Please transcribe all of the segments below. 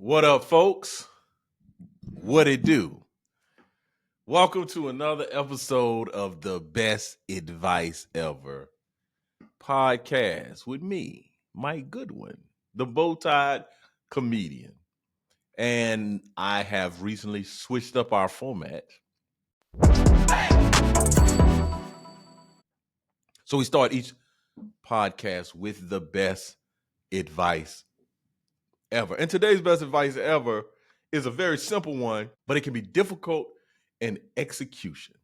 What up, folks? What it do? Welcome to another episode of the Best Advice Ever podcast with me, Mike Goodwin, the bow-tied comedian. And I have recently switched up our format. So we start each podcast with the best advice ever. And today's best advice ever is a very simple one, but it can be difficult in execution.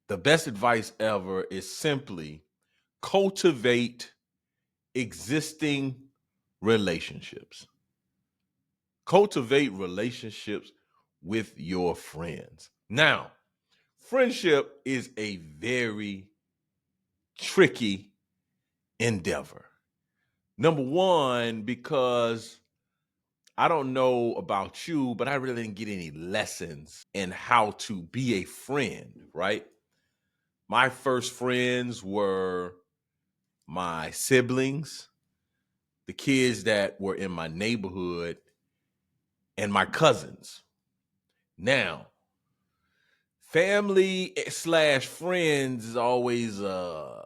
The best advice ever is simply cultivate existing relationships. Cultivate relationships with your friends. Now, friendship is a very tricky endeavor. Number one, because I don't know about you, but I really didn't get any lessons in how to be a friend, right? My first friends were my siblings, the kids that were in my neighborhood, and my cousins. Now, family slash friends is always a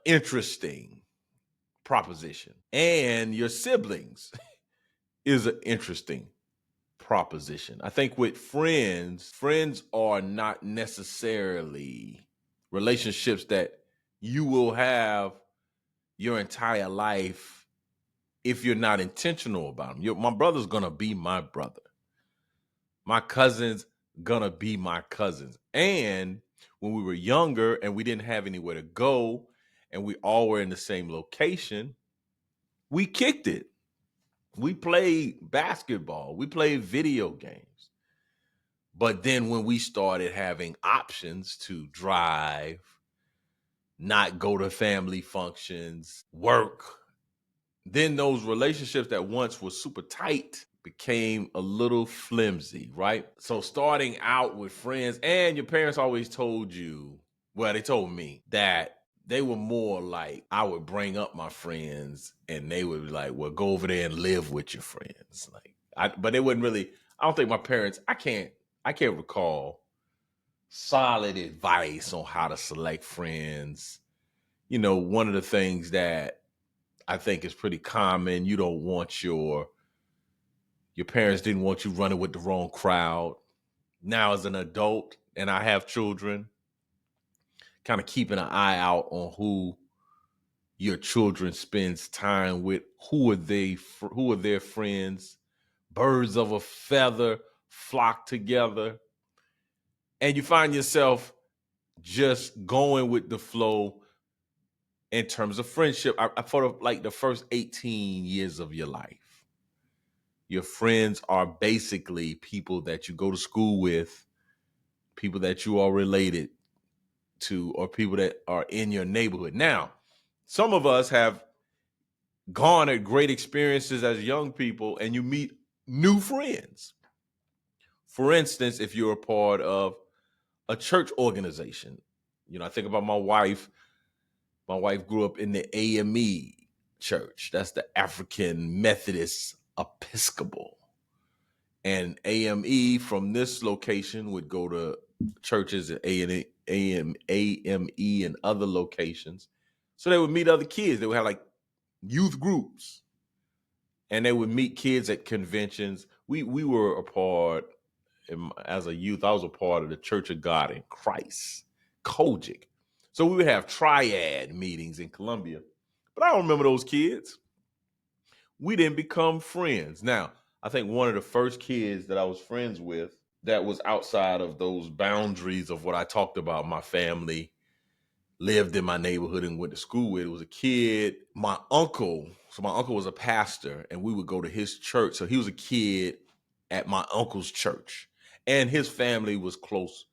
interesting proposition. And your siblings is an interesting proposition. I think with friends are not necessarily relationships that you will have your entire life if you're not intentional about them. My brother's gonna be my brother. My cousin's gonna be my cousins. And when we were younger and we didn't have anywhere to go and we all were in the same location, we kicked it. We played basketball. We played video games. But then when we started having options to drive, not go to family functions, work, then those relationships that once were super tight became a little flimsy, right? So starting out with friends, and your parents always told you, well, they told me that they were more like I would bring up my friends and they would be like, well, go over there and live with your friends. But they wouldn't really, I don't think my parents, I can't recall solid advice on how to select friends. You know, one of the things that I think is pretty common, you don't want your parents didn't want you running with the wrong crowd. Now as an adult, and I have children, kind of keeping an eye out on who your children spends time with, who are their friends. Birds of a feather flock together. And you find yourself just going with the flow in terms of friendship. I thought like the first 18 years of your life. Your friends are basically people that you go to school with, people that you are related to, or people that are in your neighborhood. Now, some of us have garnered great experiences as young people and you meet new friends. For instance, if you're a part of a church organization, I think about my wife. My wife grew up in the AME church. That's the African Methodist Episcopal. And AME from this location would go to churches at AME and other locations. So they would meet other kids. They would have like youth groups. And they would meet kids at conventions. We were a part, as a youth, I was a part of the Church of God in Christ, Kojic. So we would have triad meetings in Columbia. But I don't remember those kids. We didn't become friends. Now, I think one of the first kids that I was friends with that was outside of those boundaries of what I talked about, my family lived in my neighborhood and went to school with, it was a kid, my uncle. So my uncle was a pastor and we would go to his church. So he was a kid at my uncle's church and his family was close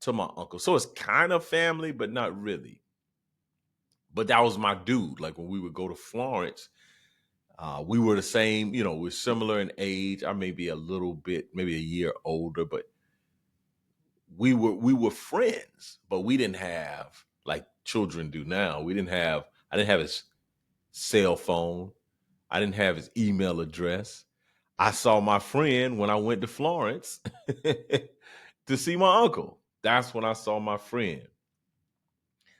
to my uncle. So it's kind of family, but not really. But that was my dude. Like when we would go to Florence, we were the same, we're similar in age. I may be a little bit, maybe a year older, but we were friends, but we didn't have like children do now. I didn't have his cell phone. I didn't have his email address. I saw my friend when I went to Florence to see my uncle. That's when I saw my friend.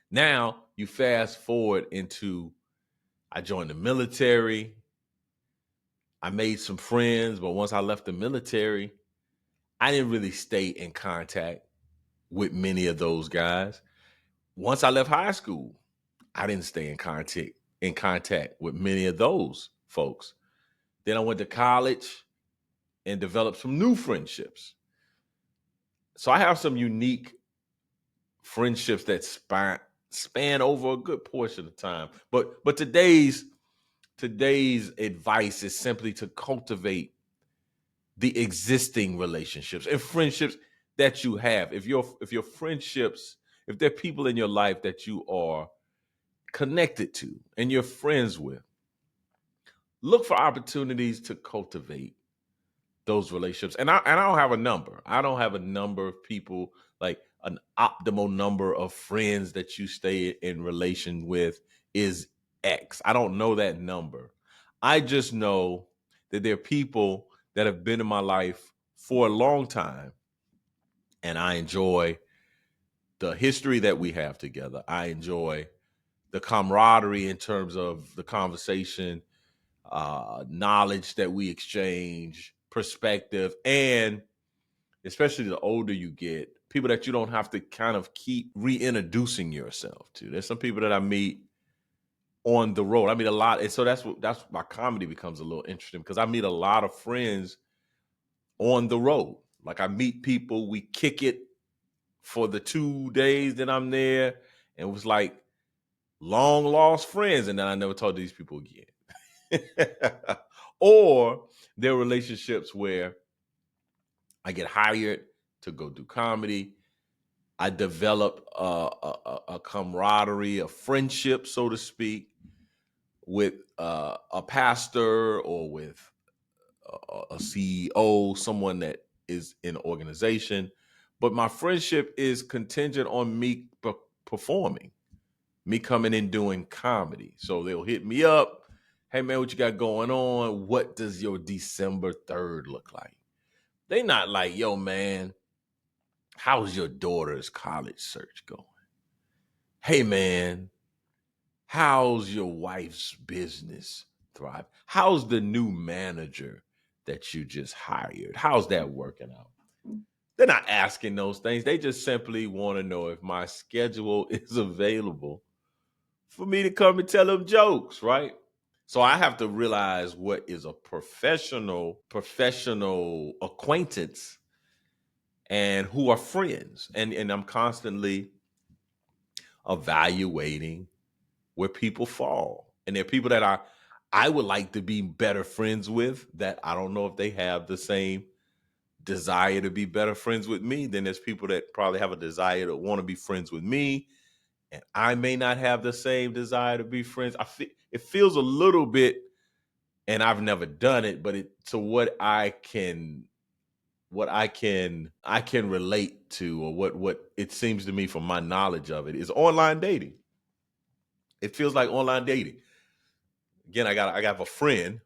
Now you fast forward into, I joined the military. I made some friends, but once I left the military, I didn't really stay in contact with many of those guys. Once I left high school, I didn't stay in contact with many of those folks. Then I went to college and developed some new friendships. So I have some unique friendships that span over a good portion of time. But today's advice is simply to cultivate the existing relationships and friendships that you have. If your friendships, if there are people in your life that you are connected to and you're friends with, look for opportunities to cultivate those relationships. And I don't have a number. I don't have a number of people, like an optimal number of friends that you stay in relation with is X. I don't know that number. I just know that there are people that have been in my life for a long time, and I enjoy the history that we have together. I enjoy the camaraderie in terms of the conversation, knowledge that we exchange, perspective, and especially the older you get, people that you don't have to kind of keep reintroducing yourself to. There's some people that I meet on the road. I meet a lot, and so that's why comedy becomes a little interesting, because I meet a lot of friends on the road. Like, I meet people, we kick it for the 2 days that I'm there, and it was like long lost friends, and then I never talk to these people again. Or there are relationships where I get hired to go do comedy. I develop a camaraderie, a friendship, so to speak, with a pastor or with a CEO, someone that is in an organization. But my friendship is contingent on me performing, me coming in doing comedy. So they'll hit me up. Hey, man, what you got going on? What does your December 3rd look like? They not like, yo, man, how's your daughter's college search going? Hey, man, how's your wife's business thrive? How's the new manager that you just hired? How's that working out? They're not asking those things. They just simply want to know if my schedule is available for me to come and tell them jokes, right? So I have to realize what is a professional acquaintance and who are friends. And I'm constantly evaluating where people fall. And there are people that I would like to be better friends with that I don't know if they have the same desire to be better friends with me. Then there's people that probably have a desire to want to be friends with me, and I may not have the same desire to be friends. It feels a little bit, and I've never done it, but I can relate to, or what it seems to me from my knowledge of it, is online dating. It feels like online dating. Again, I got a friend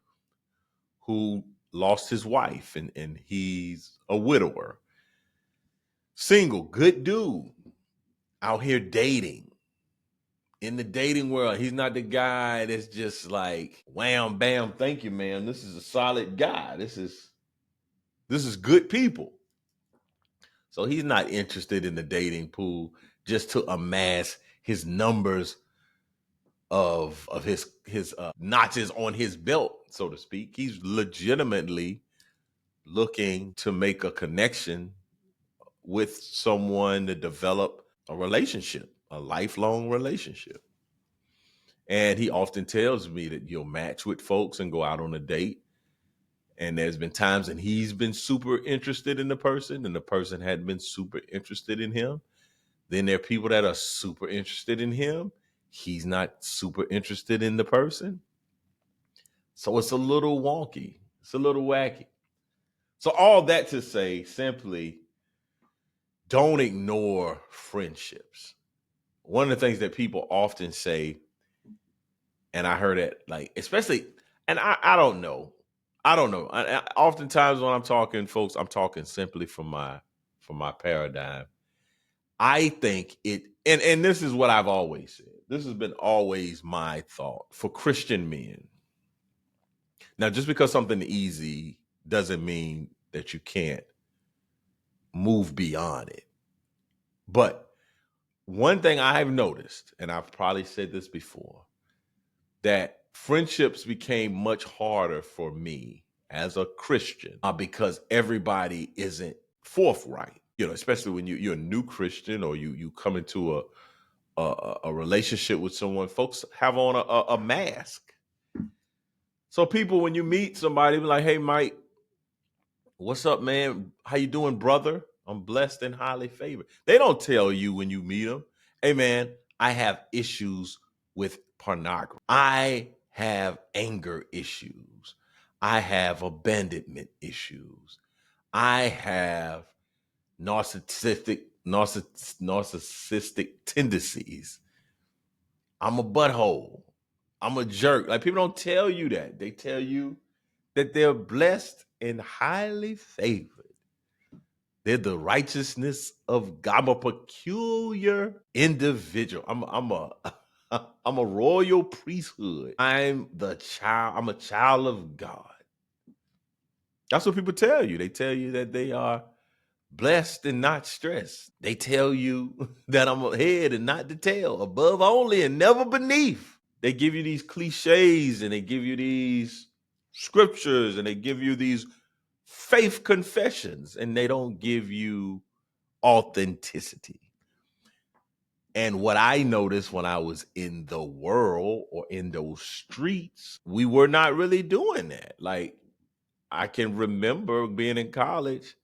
who lost his wife, and he's a widower, single, good dude, out here dating. In the dating world, he's not the guy that's just like wham bam, thank you, man. This is a solid guy. This is good people. So he's not interested in the dating pool just to amass his numbers of his notches on his belt, so to speak. He's legitimately looking to make a connection with someone to develop a relationship, a lifelong relationship. And he often tells me that you'll match with folks and go out on a date. And there's been times and he's been super interested in the person and the person hadn't been super interested in him. Then there are people that are super interested in him. He's not super interested in the person. So it's a little wonky. It's a little wacky. So all that to say, simply, don't ignore friendships. One of the things that people often say, and I heard it, like, especially, and I don't know. I don't know. Oftentimes when I'm talking, folks, I'm talking simply from my paradigm. I think it, and this is what I've always said. This has been always my thought for Christian men. Now, just because something easy doesn't mean that you can't move beyond it. But one thing I've noticed, and I've probably said this before, that friendships became much harder for me as a Christian because everybody isn't forthright. Especially when you're a new Christian or you come into a relationship with someone, folks have on a mask. So people, when you meet somebody, be like, "Hey, Mike, what's up, man? How you doing, brother? I'm blessed and highly favored." They don't tell you when you meet them, "Hey, man, I have issues with pornography. I have anger issues. I have abandonment issues. I have narcissistic tendencies. I'm a butthole. I'm a jerk." Like, people don't tell you that. They tell you that they're blessed and highly favored. They're the righteousness of God. I'm a peculiar individual. I'm a I'm a royal priesthood. I'm a child of God. That's what people tell you. They tell you that they are blessed and not stressed. They tell you that I'm a head and not the tail, above only and never beneath. They give you these cliches and they give you these scriptures and they give you these faith confessions, and they don't give you authenticity. And what I noticed when I was in the world or in those streets, we were not really doing that. Like, I can remember being in college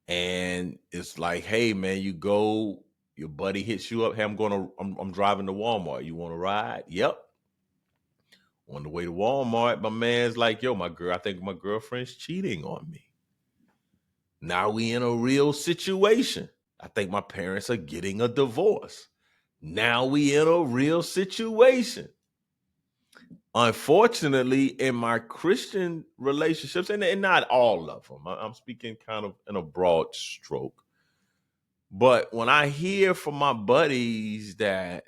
and it's like, "Hey, man, you go, your buddy hits you up. Hey, I'm driving to Walmart. You want to ride?" Yep. On the way to Walmart, my man's like, "Yo, I think my girlfriend's cheating on me." Now we in a real situation. I think my parents are getting a divorce. Now we in a real situation. Unfortunately, in my Christian relationships, and not all of them, I'm speaking kind of in a broad stroke. But when I hear from my buddies that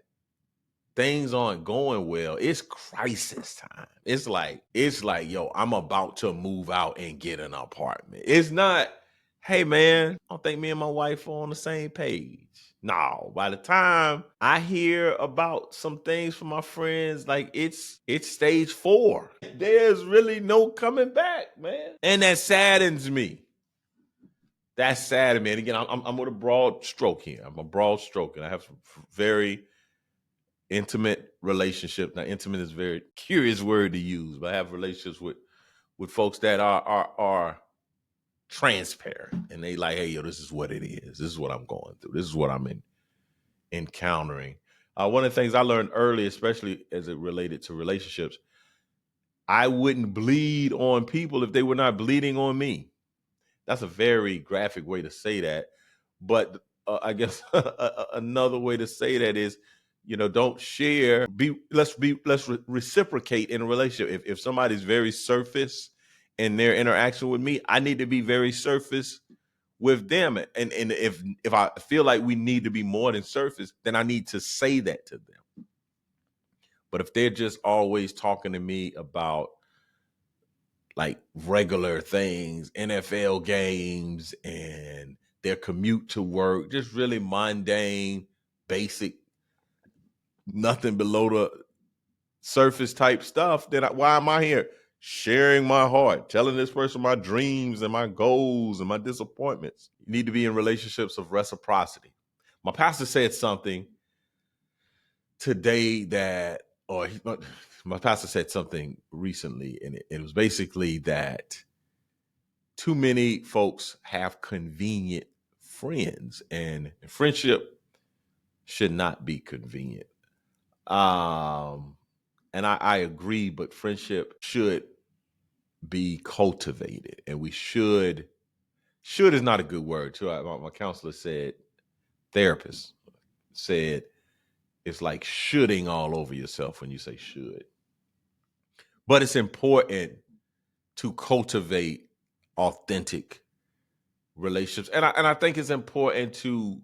things aren't going well, it's crisis time. It's like, "Yo, I'm about to move out and get an apartment." It's not, "Hey, man, I don't think me and my wife are on the same page." No, by the time I hear about some things from my friends, like, it's stage 4. There's really no coming back, man. And that saddens me. That's sad to me. And again, I'm with a broad stroke here. I'm a broad stroke, and I have some very intimate relationships. Now, intimate is a very curious word to use, but I have relationships with folks that are transparent, and they like, "Hey, yo, this is what it is. This is what I'm going through. This is what I'm encountering." One of the things I learned early, especially as it related to relationships, I wouldn't bleed on people if they were not bleeding on me. That's a very graphic way to say that, but I guess another way to say that is, don't share. Let's reciprocate in a relationship. If somebody's very surface in their interaction with me, I need to be very surface with them. And if I feel like we need to be more than surface, then I need to say that to them. But if they're just always talking to me about like regular things, NFL games and their commute to work, just really mundane, basic, nothing below the surface type stuff, then why am I here sharing my heart, telling this person my dreams and my goals and my disappointments? You need to be in relationships of reciprocity. My pastor said something today my pastor said something recently, and it was basically that too many folks have convenient friends, and friendship should not be convenient. And I agree, but friendship should be cultivated, and we should is not a good word too. My counselor said, therapist said, it's like shoulding all over yourself when you say should. But it's important to cultivate authentic relationships. And I think it's important to,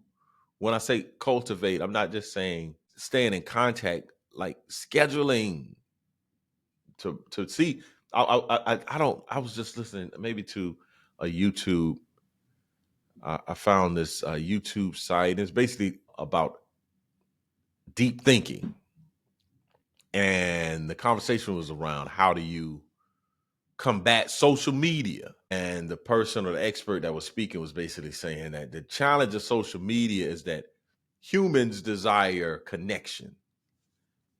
when I say cultivate, I'm not just saying staying in contact, like scheduling to see. I don't. I was just listening maybe to a YouTube. I found this YouTube site. It's basically about deep thinking, and the conversation was around how do you combat social media. And the person or the expert that was speaking was basically saying that the challenge of social media is that humans desire connection,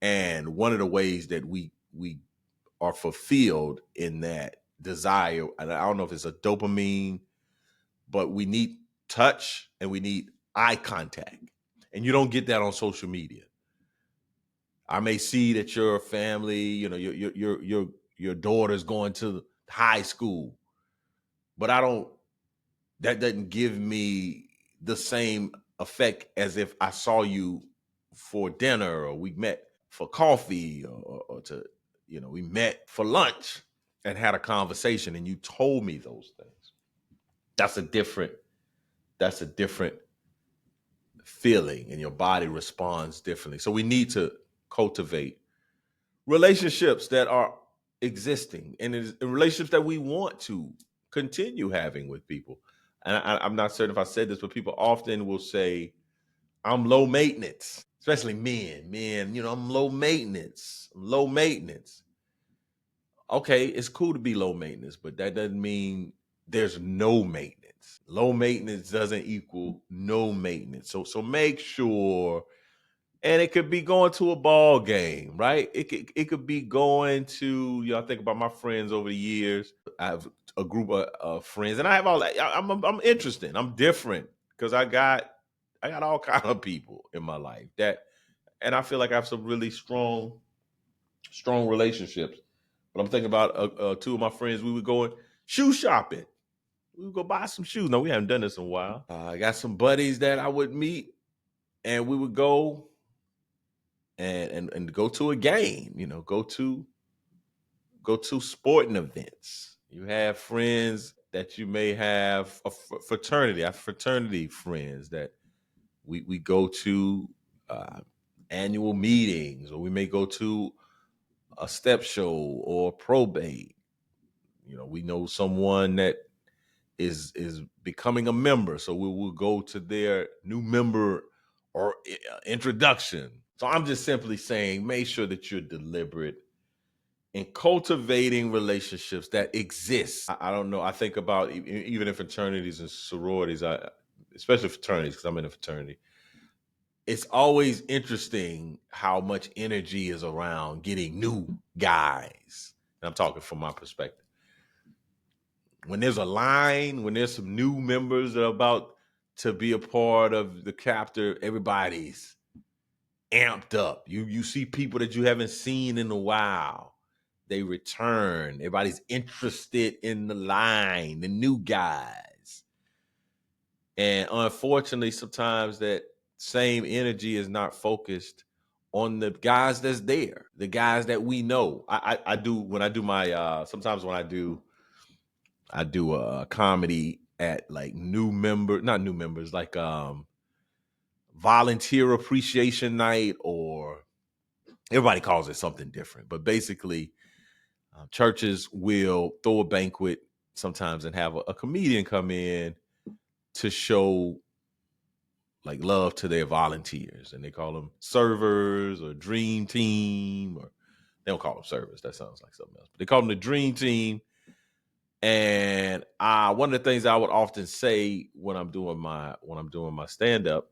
and one of the ways that we are fulfilled in that desire, and I don't know if it's a dopamine, but we need touch and we need eye contact, and you don't get that on social media. I may see that your family, your daughter's going to high school, but I don't. That doesn't give me the same effect as if I saw you for dinner, or we met for coffee, or to, we met for lunch and had a conversation and you told me those things. That's a different, that's a different feeling, and your body responds differently. So we need to cultivate relationships that are existing, and relationships that we want to continue having with people. And I'm not certain if I said this, but people often will say, I'm low maintenance, especially men. Men, I'm low maintenance. I'm low maintenance. Okay, it's cool to be low maintenance, but that doesn't mean there's no maintenance. Low maintenance doesn't equal no maintenance. So make sure. And it could be going to a ball game, right? It could be going to, I think about my friends over the years. I have a group of friends, and I have all that. I'm interesting. I'm different because I got all kind of people in my life that, and I feel like I have some really strong relationships. But I'm thinking about two of my friends. We would go shoe shopping. We would go buy some shoes. No, we haven't done this in a while. I got some buddies that I would meet, and we would go and go to a game, go to sporting events. You have friends that you may have a fraternity. I have fraternity friends that we go to annual meetings, or we may go to a step show or probate. We know someone that is becoming a member, so we will go to their new member or introduction. So I'm just simply saying, make sure that you're deliberate in cultivating relationships that exist. I don't know. I think about even in fraternities and sororities, especially fraternities, because I'm in a fraternity. It's always interesting how much energy is around getting new guys. And I'm talking from my perspective. When there's a line, when there's some new members that are about to be a part of the chapter, everybody's amped up. You see people that you haven't seen in a while. They return. Everybody's interested in the line, the new guys. And unfortunately, sometimes that same energy is not focused on the guys that's there, the guys that we know. I do when I do my sometimes when I do a comedy at like not new members, like volunteer appreciation night, or everybody calls it something different. But basically, churches will throw a banquet sometimes and have a comedian come in to show like love to their volunteers, and they call them servers or dream team, or they don't call them servers. That sounds like something else. But they call them the dream team. And one of the things I would often say when I'm doing my stand up,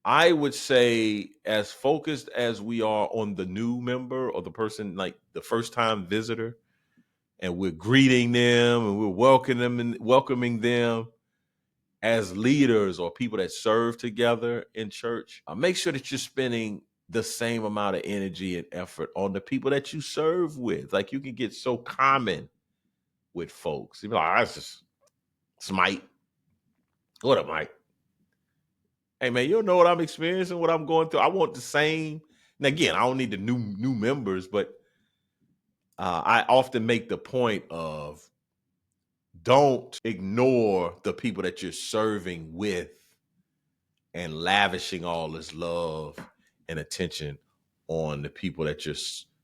I would say, as focused as we are on the new member or the person, like the first time visitor, and we're greeting them and we're welcoming them as leaders or people that serve together in church, make sure that you're spending the same amount of energy and effort on the people that you serve with. Like, you can get so common with folks. You be like, that's just Smite. What up, Mike? Hey man, you don't know what I'm experiencing, what I'm going through. I want the same. And again, I don't need the new members, but I often make the point of don't ignore the people that you're serving with and lavishing all this love and attention on the people that you're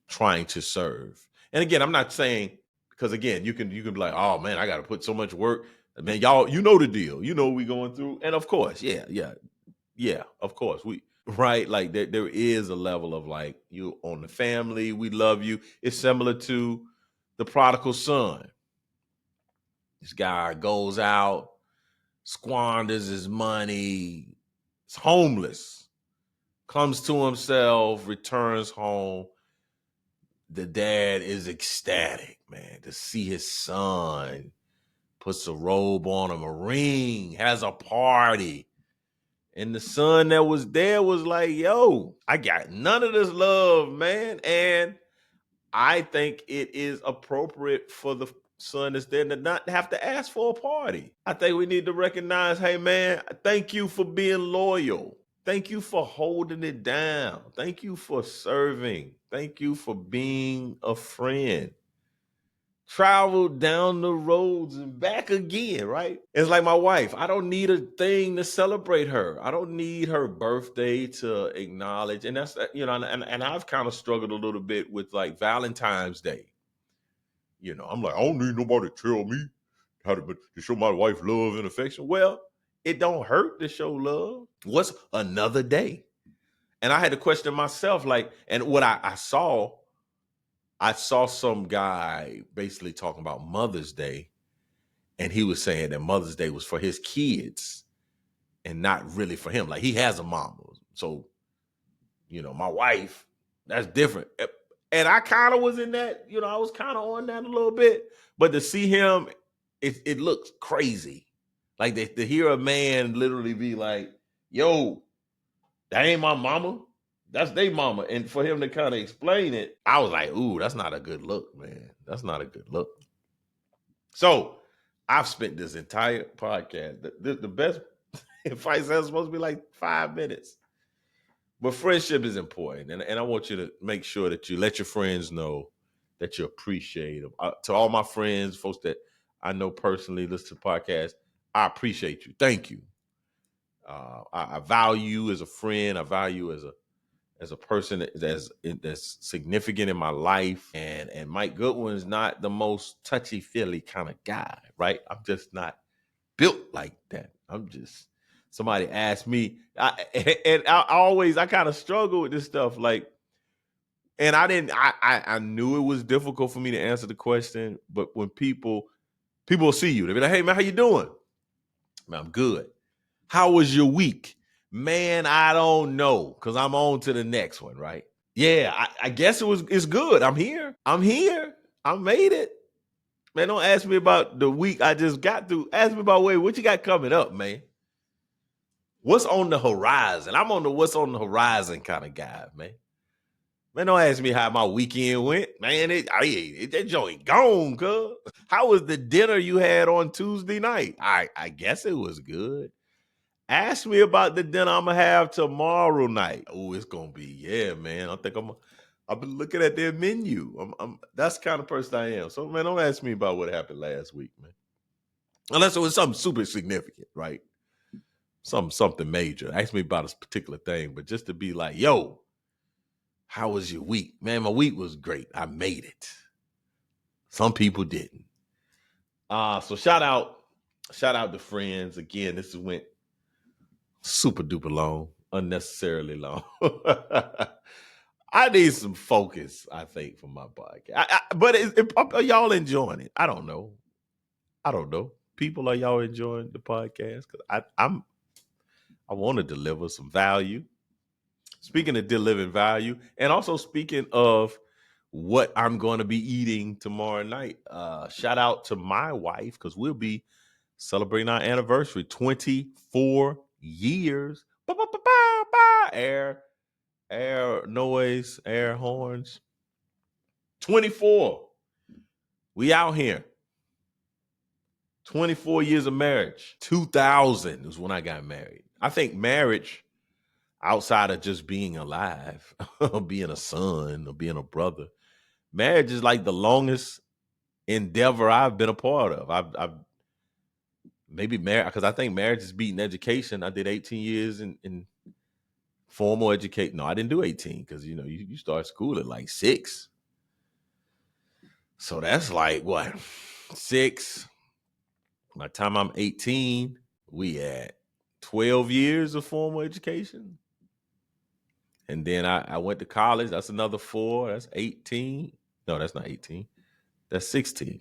trying to serve. And again, I'm not saying, because again, you can be like, oh man, I got to put so much work. Man, y'all, you know the deal. You know what we going through. And of course, yeah, of course. We right, like there is a level of like, you on the family, we love you. It's similar to the prodigal son. This guy goes out, squanders his money, is homeless, comes to himself, returns home. The dad is ecstatic, man, to see his son, puts a robe on him, a ring, has a party. And the son that was there was like, yo, I got none of this love, man. And I think it is appropriate for the son that's there to not have to ask for a party. I think we need to recognize, hey, man, thank you for being loyal. Thank you for holding it down. Thank you for serving. Thank you for being a friend. Travel down the roads and back again, right? It's like my wife. I don't need a thing to celebrate her. I don't need her birthday to acknowledge. And that's, and I've kind of struggled a little bit with like Valentine's Day. I'm like, I don't need nobody to tell me how to show my wife love and affection. Well, it don't hurt to show love. What's another day? And I had to question myself, like, and what I saw some guy basically talking about Mother's Day, and he was saying that Mother's Day was for his kids and not really for him. Like, he has a mama. So, my wife, that's different. And I kind of was in that, I was kind of on that a little bit. But to see him, it looks crazy. Like, to hear a man literally be like, yo, that ain't my mama. That's they mama. And for him to kind of explain it, I was like, ooh, that's not a good look, man. That's not a good look. So I've spent this entire podcast, the best advice is supposed to be like 5 minutes. But friendship is important. And I want you to make sure that you let your friends know that you appreciate them. To all my friends, folks that I know personally listen to the podcast, I appreciate you. Thank you. I value you as a friend. I value you as a person that's significant in my life. And Mike Goodwin's not the most touchy-feely kind of guy, right? I'm just not built like that. Somebody asked me, I kind of struggle with this stuff. Like, and I knew it was difficult for me to answer the question, but when people see you, they be like, hey man, how you doing? Man, I'm good. How was your week? Man, I don't know, because I'm on to the next one, right? Yeah, I guess it's good. I'm here. I made it. Man, don't ask me about the week I just got through. Ask me about, wait, what you got coming up, man? What's on the horizon? I'm on the what's on the horizon kind of guy, man. Man, don't ask me how my weekend went. Man, that joint gone, cuz. How was the dinner you had on Tuesday night? I guess it was good. Ask me about the dinner I'm gonna have tomorrow night. Oh, it's gonna be, yeah, man. I've been looking at their menu. That's the kind of person I am. So, man, don't ask me about what happened last week, man. Unless it was something super significant, right? Something major. Ask me about a particular thing, but just to be like, yo, how was your week? Man, my week was great. I made it. Some people didn't. So shout out to friends. Again, this went super duper long, unnecessarily long. I need some focus, I think, for my podcast. But are y'all enjoying it? I don't know. People, are y'all enjoying the podcast? Because I want to deliver some value. Speaking of delivering value, and also speaking of what I'm going to be eating tomorrow night, shout out to my wife, because we'll be celebrating our anniversary, 24 years. Air noise, air horns. 24. We out here. 24 years of marriage. 2000 is when I got married. I think marriage, outside of just being alive, or being a son, or being a brother, marriage is like the longest endeavor I've been a part of. I've maybe married because I think marriage is beating education. I did 18 years in formal education. No, I didn't do 18 because you start school at like 6. So that's like what 6. By the time I'm 18, we at 12 years of formal education. And then I went to college. That's another 4. That's 18. No, that's not 18. That's 16.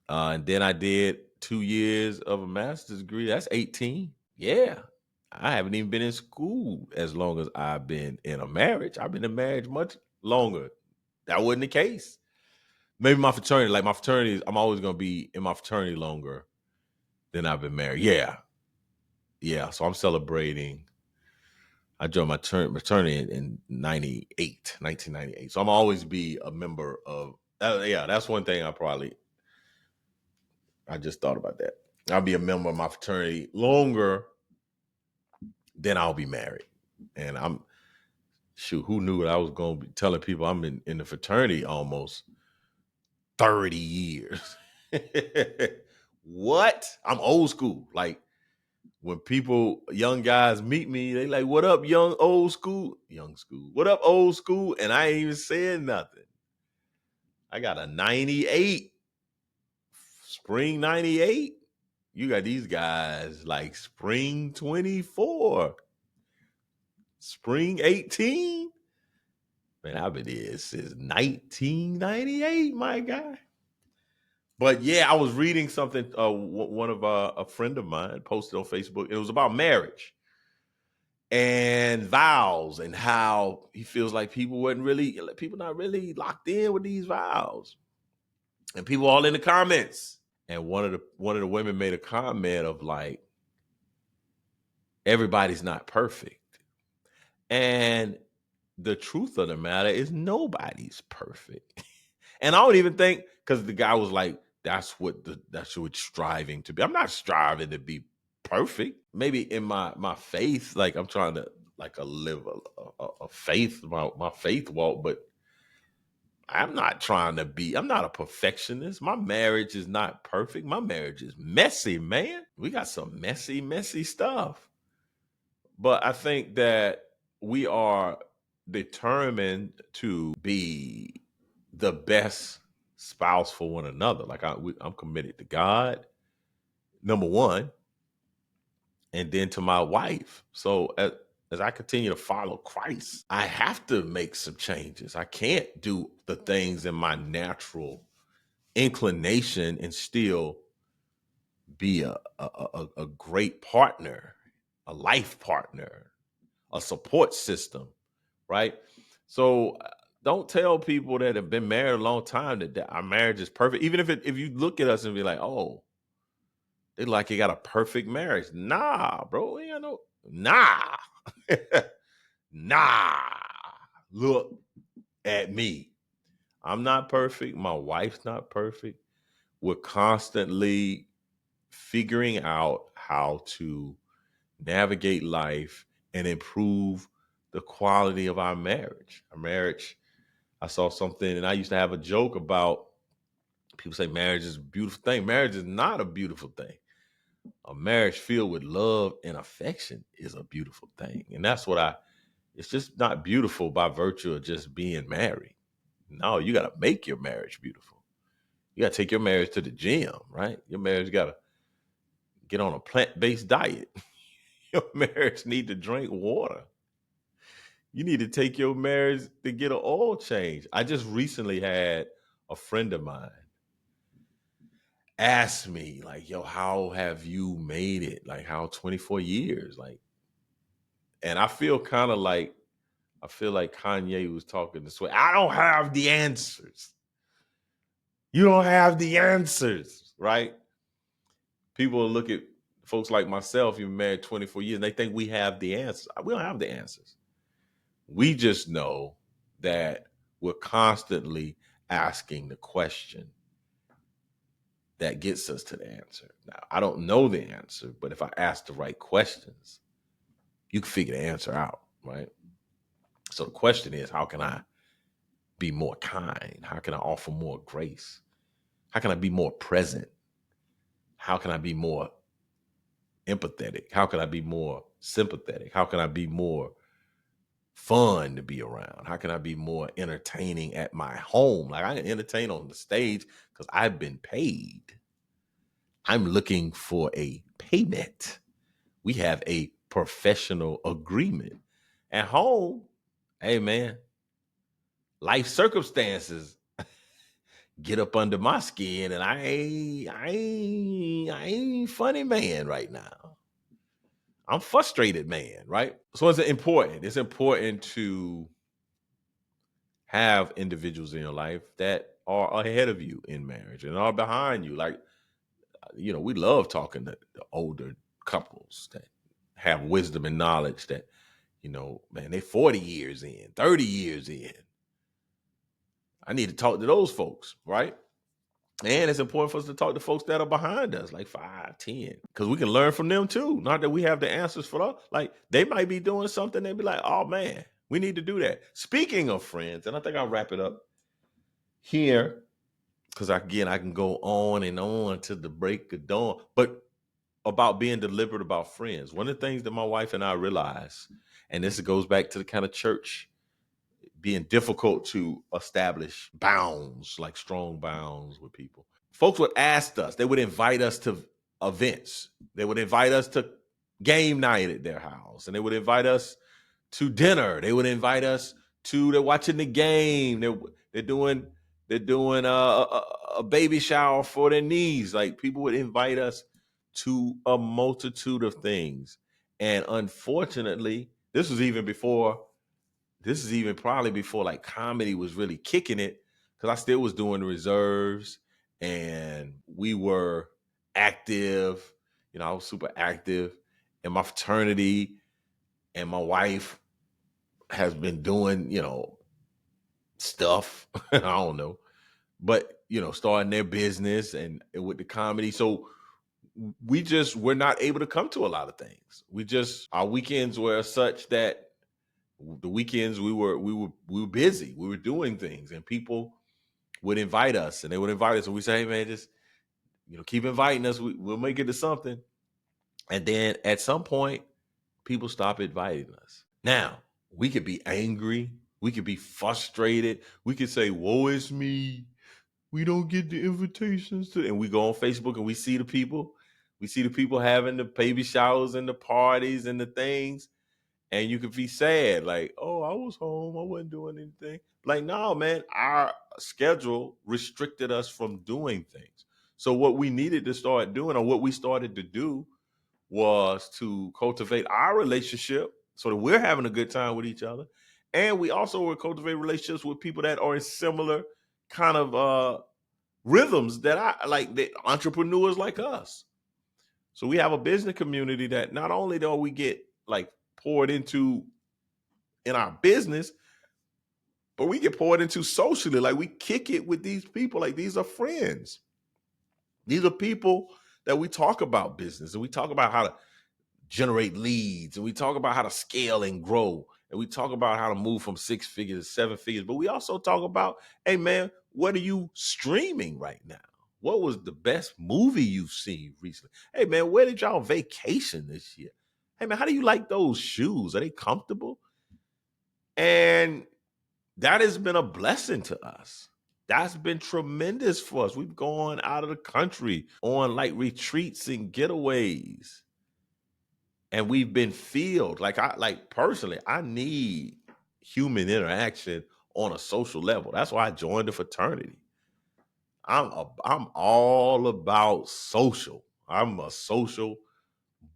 And then I did 2 years of a master's degree. That's 18. Yeah. I haven't even been in school as long as I've been in a marriage. I've been in marriage much longer. That wasn't the case. Maybe my fraternity, like my fraternity, I'm always going to be in my fraternity longer than I've been married. Yeah. Yeah. So I'm celebrating. I joined my fraternity in 1998. So I'm always be a member of, yeah, that's one thing I just thought about that. I'll be a member of my fraternity longer than I'll be married. And who knew that I was going to be telling people I'm in the fraternity almost 30 years. What? I'm old school. Like when young guys meet me, they like, what up, old school? Young school. What up, old school? And I ain't even saying nothing. I got a 98, spring 98. You got these guys like spring 24, spring 18. Man, I've been here since 1998, my guy. But yeah, I was reading something. One of a friend of mine posted on Facebook. It was about marriage and vows and how he feels like people not really locked in with these vows, and people all in the comments. And one of the women made a comment of like, everybody's not perfect, and the truth of the matter is nobody's perfect. And I don't even think, because the guy was like, that's what striving to be. I'm not striving to be perfect. Maybe in my faith, like I'm trying to like live a faith, my faith walk, but I'm not trying to be, I'm not a perfectionist. My marriage is not perfect. My marriage is messy, man. We got some messy stuff. But I think that we are determined to be the best spouse for one another. Like I'm committed to God, number one, and then to my wife. So as I continue to follow Christ, I have to make some changes. I can't do the things in my natural inclination and still be a great partner, a life partner, a support system, right? So don't tell people that have been married a long time that our marriage is perfect. Even if you look at us and be like, oh, they like you got a perfect marriage. Nah, bro, we ain't no nah. Nah. Look at me. I'm not perfect. My wife's not perfect. We're constantly figuring out how to navigate life and improve the quality of our marriage. Our marriage, I saw something, and I used to have a joke about people say marriage is a beautiful thing. Marriage is not a beautiful thing. A marriage filled with love and affection is a beautiful thing. And that's it's just not beautiful by virtue of just being married. No, you got to make your marriage beautiful. You got to take your marriage to the gym, right? Your marriage got to get on a plant-based diet. Your marriage need to drink water. You need to take your marriage to get an oil change. I just recently had a friend of mine ask me, like, yo, how have you made it? Like, how 24 years? Like, and I feel like Kanye was talking this way. I don't have the answers. You don't have the answers, right? People look at folks like myself, you've been married 24 years, and they think we have the answers. We don't have the answers. We just know that we're constantly asking the question that gets us to the answer. Now, I don't know the answer, but if I ask the right questions, you can figure the answer out, right? So the question is, how can I be more kind? How can I offer more grace? How can I be more present? How can I be more empathetic? How can I be more sympathetic? How can I be more fun to be around? How can I be more entertaining at my home? Like, I can entertain on the stage because I've been paid. I'm looking for a payment. We have a professional agreement. At home, hey man, life circumstances get up under my skin, and I ain't funny man right now. I'm frustrated man, right? So it's important. It's important to have individuals in your life that are ahead of you in marriage and are behind you. Like, we love talking to the older couples that have wisdom and knowledge that, man, they 40 years in, 30 years in. I need to talk to those folks, right? And it's important for us to talk to folks that are behind us, like 5, 10, because we can learn from them too. Not that we have the answers for that. Like, they might be doing something, they'd be like, oh man, we need to do that. Speaking of friends, and I think I'll wrap it up here, because again, I can go on and on to the break of dawn, but about being deliberate about friends. One of the things that my wife and I realized, and this goes back to the kind of church being difficult to establish bounds, like strong bounds with people. Folks would ask us, they would invite us to events. They would invite us to game night at their house, and they would invite us to dinner. They would invite us they're watching the game. They're doing a baby shower for their niece. Like, people would invite us to a multitude of things. And unfortunately, this is even probably before like comedy was really kicking it, because I still was doing the reserves and we were active. I was super active in my fraternity, and my wife has been doing, stuff. I don't know, but starting their business and with the comedy. So we're not able to come to a lot of things. Our weekends were such that the weekends we were busy. We were doing things, and people would invite us, and they would invite us, and we say, hey man, just keep inviting us. We'll make it to something. And then at some point, people stop inviting us. Now, we could be angry, we could be frustrated, we could say, woe is me, we don't get the invitations and we go on Facebook and we see the people having the baby showers and the parties and the things. And you could be sad, like, oh, I was home, I wasn't doing anything. Like, no, man, our schedule restricted us from doing things. So what we needed to start doing, or what we started to do, was to cultivate our relationship so that we're having a good time with each other. And we also will cultivate relationships with people that are in similar kind of rhythms that I like, that entrepreneurs like us. So we have a business community that not only do we get like poured into in our business, but we get poured into socially. Like, we kick it with these people. Like, these are friends. These are people that we talk about business, and we talk about how to generate leads, and we talk about how to scale and grow, and we talk about how to move from 6 figures to 7 figures. But we also talk about, hey man, what are you streaming right now? What was the best movie you've seen recently? Hey man, where did y'all vacation this year? Hey man, how do you like those shoes? Are they comfortable? And that has been a blessing to us. That's been tremendous for us. We've gone out of the country on like retreats and getaways, and we've been filled. Like personally, I need human interaction on a social level. That's why I joined the fraternity. I'm all about social. I'm a social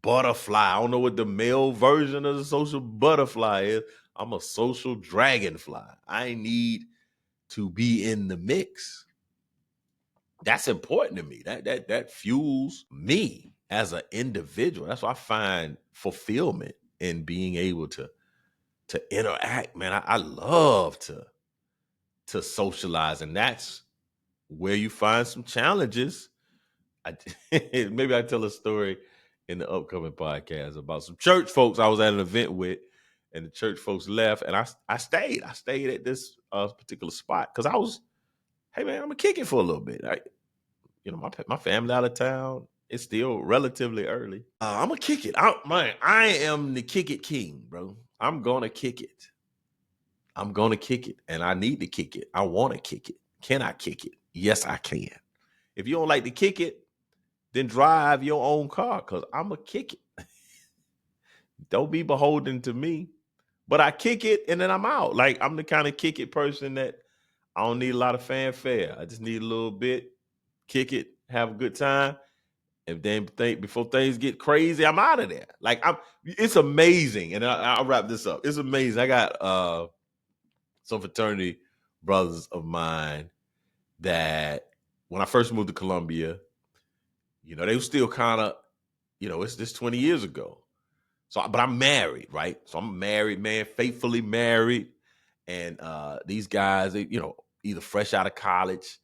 butterfly. I don't know what the male version of the social butterfly is. I'm a social dragonfly. I need to be in the mix. That's important to me. That fuels me as an individual. That's why I find fulfillment in being able to interact. Man, I love to socialize, and that's where you find some challenges. Maybe I tell a story in the upcoming podcast about some church folks I was at an event with, and the church folks left, and I stayed. I stayed at this particular spot because I was, hey man, I'm gonna kick it for a little bit. My family out of town. It's still relatively early. I'm gonna kick it. I am the kick it king, bro. I'm gonna kick it. I'm gonna kick it, and I need to kick it. I want to kick it. Can I kick it? Yes, I can. If you don't like to kick it, then drive your own car, cause I'm gonna kick it. Don't be beholden to me. But I kick it and then I'm out. Like I'm the kind of kick it person that I don't need a lot of fanfare. I just need a little bit, kick it, have a good time. And then before things get crazy, I'm out of there. It's amazing. And I'll wrap this up. It's amazing. I got some fraternity brothers of mine that when I first moved to Columbia, they were still kind of, it's just 20 years ago. So, but I'm married, right? So I'm a married man, faithfully married. And these guys, they, either fresh out of college,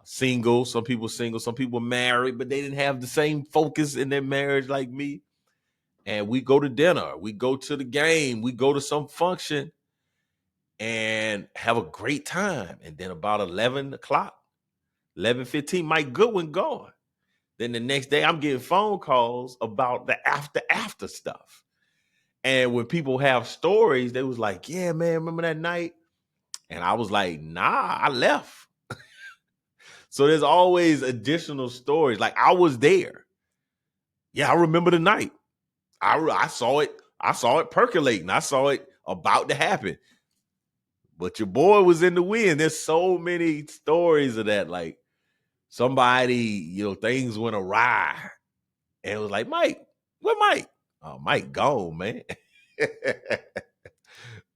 single. Some people single, some people married, but they didn't have the same focus in their marriage like me. And we go to dinner, we go to the game, we go to some function and have a great time. And then about 11 o'clock, 11:15, Mike Goodwin gone. Then the next day I'm getting phone calls about the after stuff. And when people have stories, they was like, yeah, man, remember that night? And I was like, nah, I left. So there's always additional stories. Like I was there. Yeah, I remember the night. I saw it. I saw it percolating. I saw it about to happen. But your boy was in the wind. There's so many stories of that. Like somebody, things went awry. And it was like, Mike, where Mike? Oh, Mike gone, man.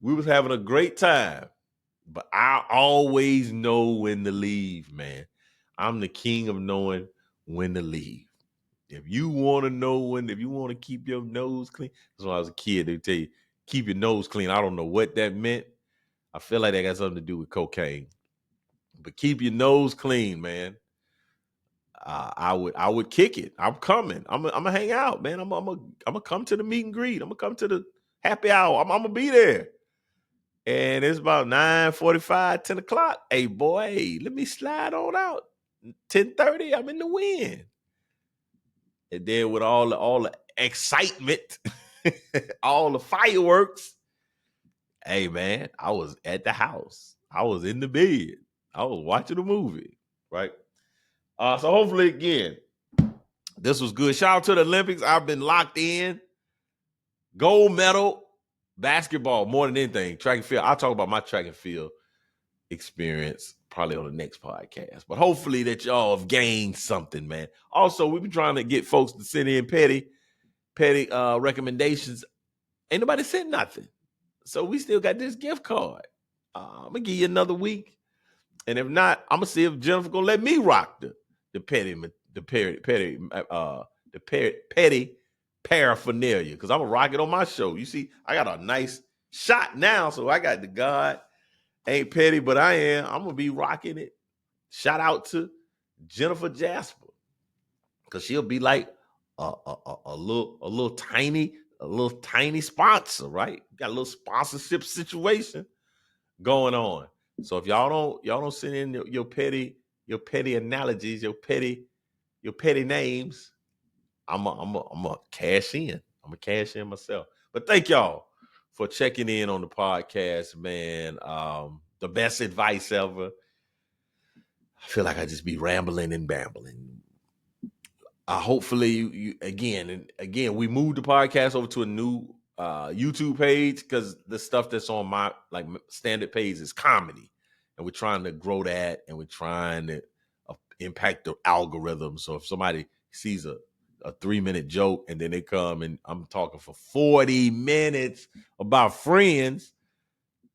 We was having a great time. But I always know when to leave, man. I'm the king of knowing when to leave. If you want to know if you want to keep your nose clean, that's when I was a kid, they tell you, keep your nose clean. I don't know what that meant. I feel like that got something to do with cocaine. But keep your nose clean, man. I would kick it. I'm coming. I'm gonna hang out, man. I'm gonna come to the meet and greet. I'm gonna come to the happy hour. I'm gonna be there. And it's about 9:45, 10 o'clock. Hey, boy, hey, let me slide on out. 10:30, I'm in the wind. And then with all the excitement, all the fireworks, hey, man, I was at the house. I was in the bed. I was watching a movie, right? So hopefully, again, this was good. Shout out to the Olympics. I've been locked in. Gold medal, basketball, more than anything. Track and field. I'll talk about my track and field experience probably on the next podcast. But hopefully that y'all have gained something, man. Also, we've been trying to get folks to send in petty recommendations. Ain't nobody sent nothing. So we still got this gift card. I'm gonna give you another week. And if not, I'm gonna see if Jennifer gonna let me rock the petty paraphernalia. Cause I'm gonna rock it on my show. You see, I got a nice shot now. So I got the God. Ain't petty, but I am. I'm gonna be rocking it. Shout out to Jennifer Jasper, because she'll be like a little tiny sponsor, right? Got a little sponsorship situation going on. So if y'all don't send in your petty analogies, your petty names, I'm a cash in. I'm gonna cash in myself. But thank y'all for checking in on the podcast, man. The best advice ever. I feel like I just be rambling and bambling. Hopefully you again we moved the podcast over to a new YouTube page because the stuff that's on my standard page is comedy, and we're trying to grow that, and we're trying to impact the algorithm. So if somebody sees a 3-minute joke and then they come and I'm talking for 40 minutes about friends,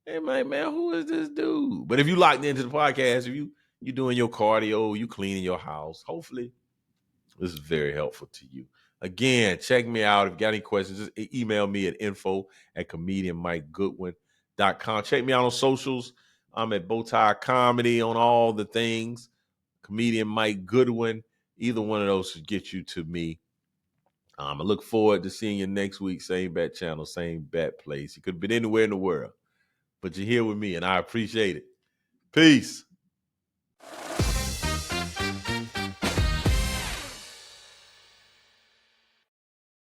hey man, who is this dude? But if you locked into the podcast, if you doing your cardio, you cleaning your house, hopefully this is very helpful to you. Again, check me out. If you got any questions, just email me at info@comedianmikegoodwin.com. Check me out on socials. I'm at Bowtie Comedy on all the things. Comedian Mike Goodwin. Either one of those should get you to me. I look forward to seeing you next week. Same bat channel, same bat place. You could have been anywhere in the world, but you're here with me, and I appreciate it. Peace.